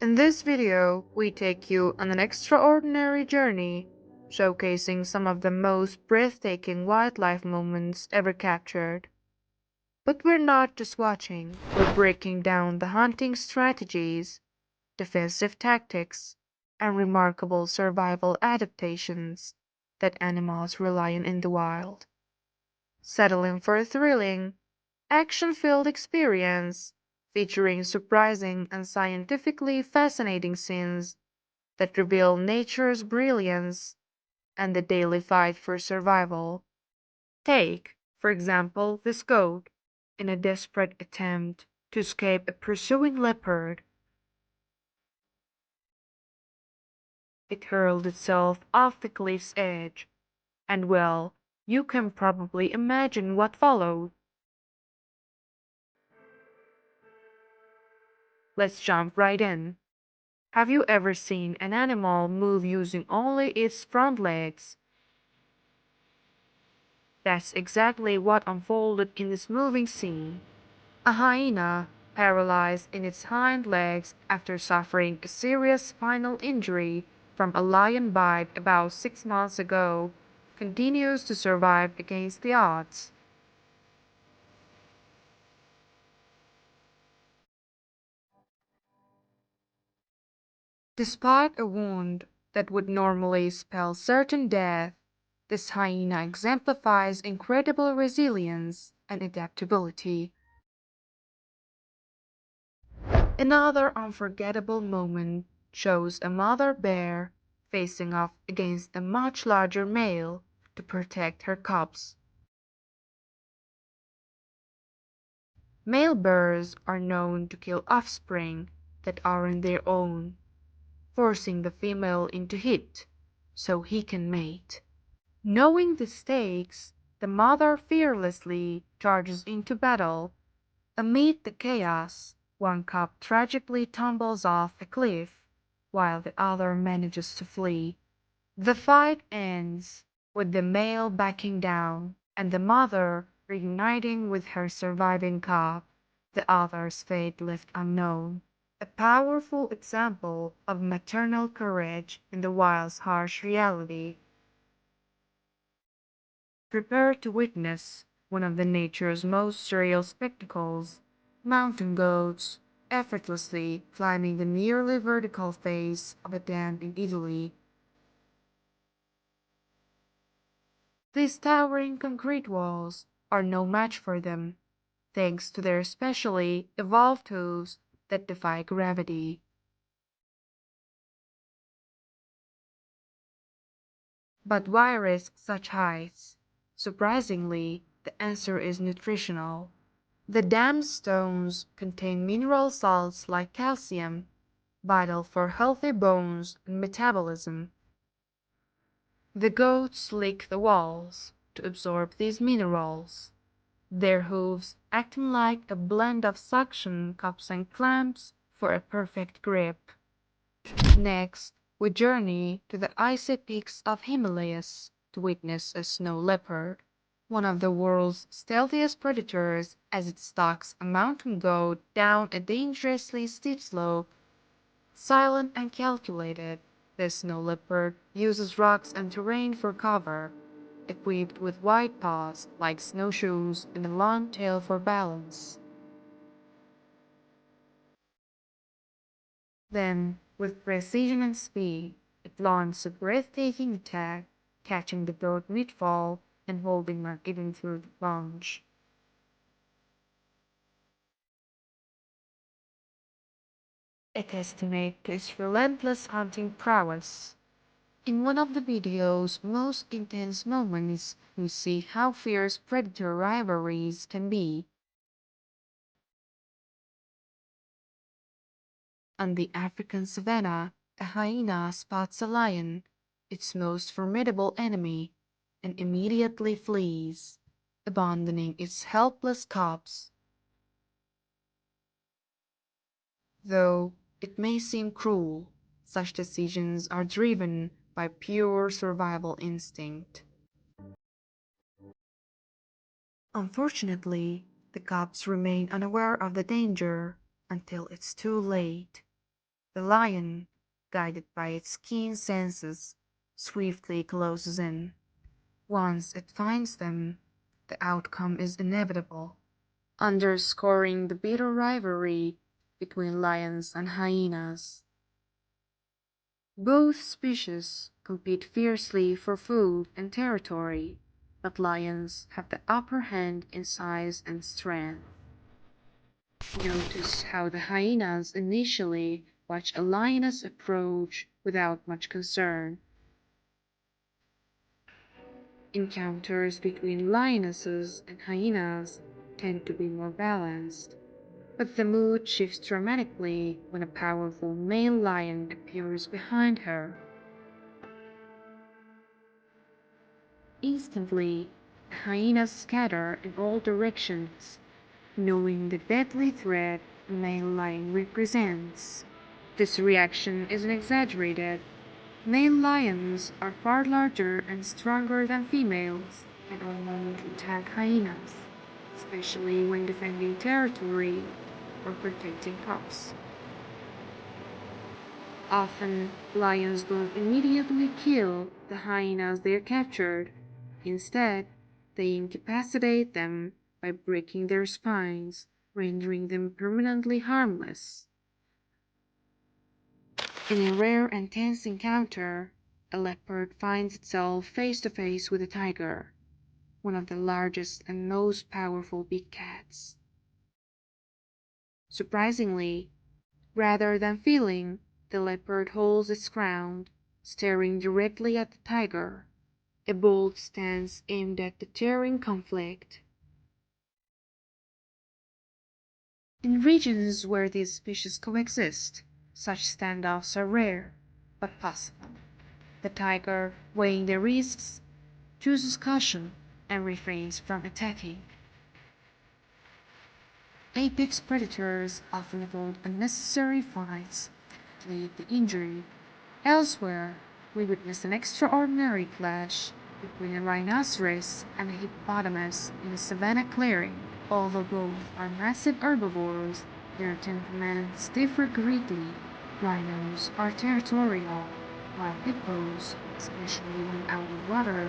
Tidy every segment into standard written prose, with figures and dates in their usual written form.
In this video, we take you on an extraordinary journey, showcasing some of the most breathtaking wildlife moments ever captured. But we're not just watching, we're breaking down the hunting strategies, defensive tactics, and remarkable survival adaptations that animals rely on in the wild. Settle in for a thrilling, action-filled experience featuring surprising and scientifically fascinating scenes that reveal nature's brilliance and the daily fight for survival. Take, for example, this goat. In a desperate attempt to escape a pursuing leopard, it hurled itself off the cliff's edge, and well, you can probably imagine what followed. Let's jump right in. Have you ever seen an animal move using only its front legs? That's exactly what unfolded in this moving scene. A hyena, paralyzed in its hind legs after suffering a serious spinal injury from a lion bite about 6 months ago, continues to survive against the odds. Despite a wound that would normally spell certain death, this hyena exemplifies incredible resilience and adaptability. Another unforgettable moment shows a mother bear facing off against a much larger male to protect her cubs. Male bears are known to kill offspring that aren't their own, forcing the female into heat so he can mate. Knowing the stakes, the mother fearlessly charges into battle. Amid the chaos, one cub tragically tumbles off a cliff, while the other manages to flee. The fight ends with the male backing down and the mother reuniting with her surviving cub, the other's fate left unknown. A powerful example of maternal courage in the wild's harsh reality. Prepare to witness one of the nature's most surreal spectacles, mountain goats effortlessly climbing the nearly vertical face of a dam in Italy. These towering concrete walls are no match for them, thanks to their specially evolved hooves that defy gravity. But why risk such heights? Surprisingly, the answer is nutritional. The dam stones contain mineral salts like calcium, vital for healthy bones and metabolism. The goats lick the walls to absorb these minerals, their hooves acting like a blend of suction cups and clamps for a perfect grip. Next, we journey to the icy peaks of Himalayas to witness a snow leopard, one of the world's stealthiest predators, as it stalks a mountain goat down a dangerously steep slope. Silent and calculated, this snow leopard uses rocks and terrain for cover, equipped with wide paws like snowshoes and a long tail for balance. Then, with precision and speed, it launched a breathtaking attack, catching the goat mid-fall and holding her even through the plunge. A testament to its relentless hunting prowess. In one of the video's most intense moments, we see how fierce predator rivalries can be. On the African savanna, a hyena spots a lion, its most formidable enemy, and immediately flees, abandoning its helpless cubs. Though it may seem cruel, such decisions are driven by pure survival instinct. Unfortunately, the cubs remain unaware of the danger until it's too late. The lion, guided by its keen senses, swiftly closes in. Once it finds them, the outcome is inevitable, underscoring the bitter rivalry between lions and hyenas. Both species compete fiercely for food and territory, but lions have the upper hand in size and strength. Notice how the hyenas initially watch a lioness approach without much concern. Encounters between lionesses and hyenas tend to be more balanced, but the mood shifts dramatically when a powerful male lion appears behind her. Instantly, the hyenas scatter in all directions, knowing the deadly threat the male lion represents. This reaction isn't exaggerated. Male lions are far larger and stronger than females and are known to attack hyenas, especially when defending territory or protecting cubs. Often, lions don't immediately kill the hyenas they captured. Instead, they incapacitate them by breaking their spines, rendering them permanently harmless. In a rare and tense encounter, a leopard finds itself face to face with a tiger, one of the largest and most powerful big cats. Surprisingly, rather than feeling, the leopard holds its ground, staring directly at the tiger, a bold stance aimed at deterring conflict. In regions where these species coexist, such standoffs are rare, but possible. The tiger, weighing the risks, chooses caution and refrains from attacking. Apex predators often avoid unnecessary fights to lead to injury. Elsewhere, we witness an extraordinary clash between a rhinoceros and a hippopotamus in a savanna clearing. Although both are massive herbivores, their temperaments differ greatly. Rhinos are territorial, while hippos, especially when out of water,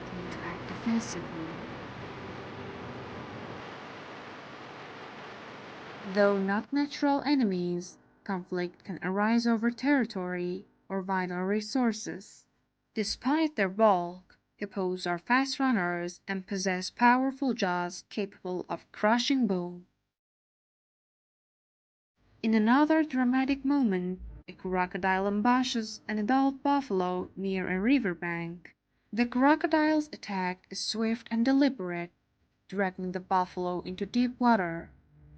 tend to act defensively. Though not natural enemies, conflict can arise over territory or vital resources. Despite their bulk, hippos are fast runners and possess powerful jaws capable of crushing bone. In another dramatic moment, a crocodile ambushes an adult buffalo near a riverbank. The crocodile's attack is swift and deliberate, dragging the buffalo into deep water,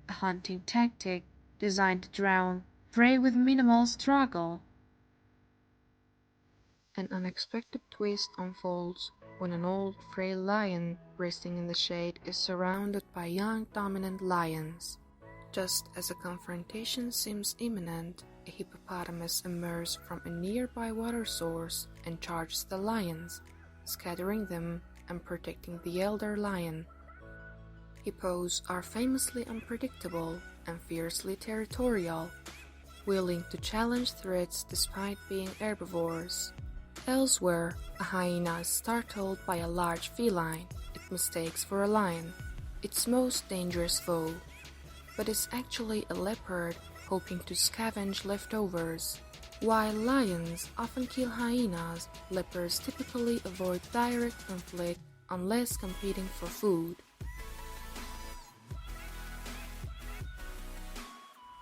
a hunting tactic designed to drown prey with minimal struggle. An unexpected twist unfolds when an old, frail lion resting in the shade is surrounded by young, dominant lions. Just as a confrontation seems imminent, a hippopotamus emerges from a nearby water source and charges the lions, scattering them and protecting the elder lion. Hippos are famously unpredictable and fiercely territorial, willing to challenge threats despite being herbivores. Elsewhere, a hyena is startled by a large feline it mistakes for a lion, its most dangerous foe, but is actually a leopard hoping to scavenge leftovers. While lions often kill hyenas, leopards typically avoid direct conflict unless competing for food.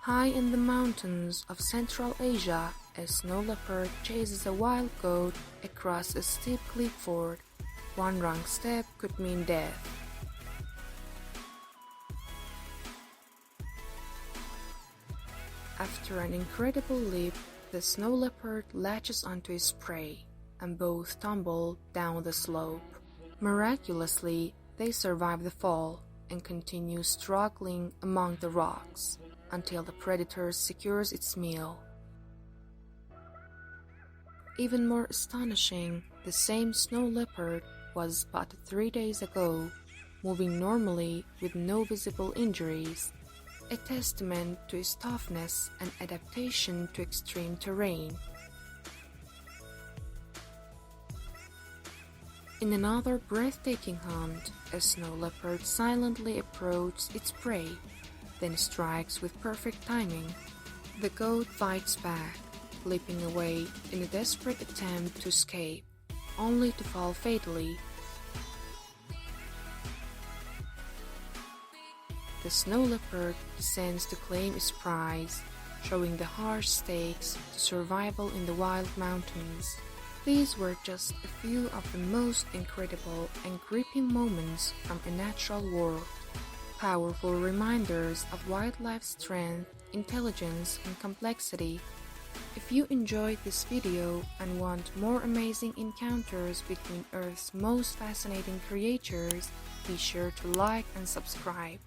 High in the mountains of Central Asia, a snow leopard chases a wild goat across a steep cliff ford. One wrong step could mean death. After an incredible leap, the snow leopard latches onto his prey, and both tumble down the slope. Miraculously, they survive the fall and continue struggling among the rocks until the predator secures its meal. Even more astonishing, the same snow leopard was spotted 3 days ago, moving normally with no visible injuries. a testament to its toughness and adaptation to extreme terrain. In another breathtaking hunt, a snow leopard silently approaches its prey, then strikes with perfect timing. The goat fights back, leaping away in a desperate attempt to escape, only to fall fatally. The snow leopard descends to claim its prize, showing the harsh stakes to survival in the wild mountains. These were just a few of the most incredible and gripping moments from a natural world, powerful reminders of wildlife's strength, intelligence, and complexity. If you enjoyed this video and want more amazing encounters between Earth's most fascinating creatures, be sure to like and subscribe.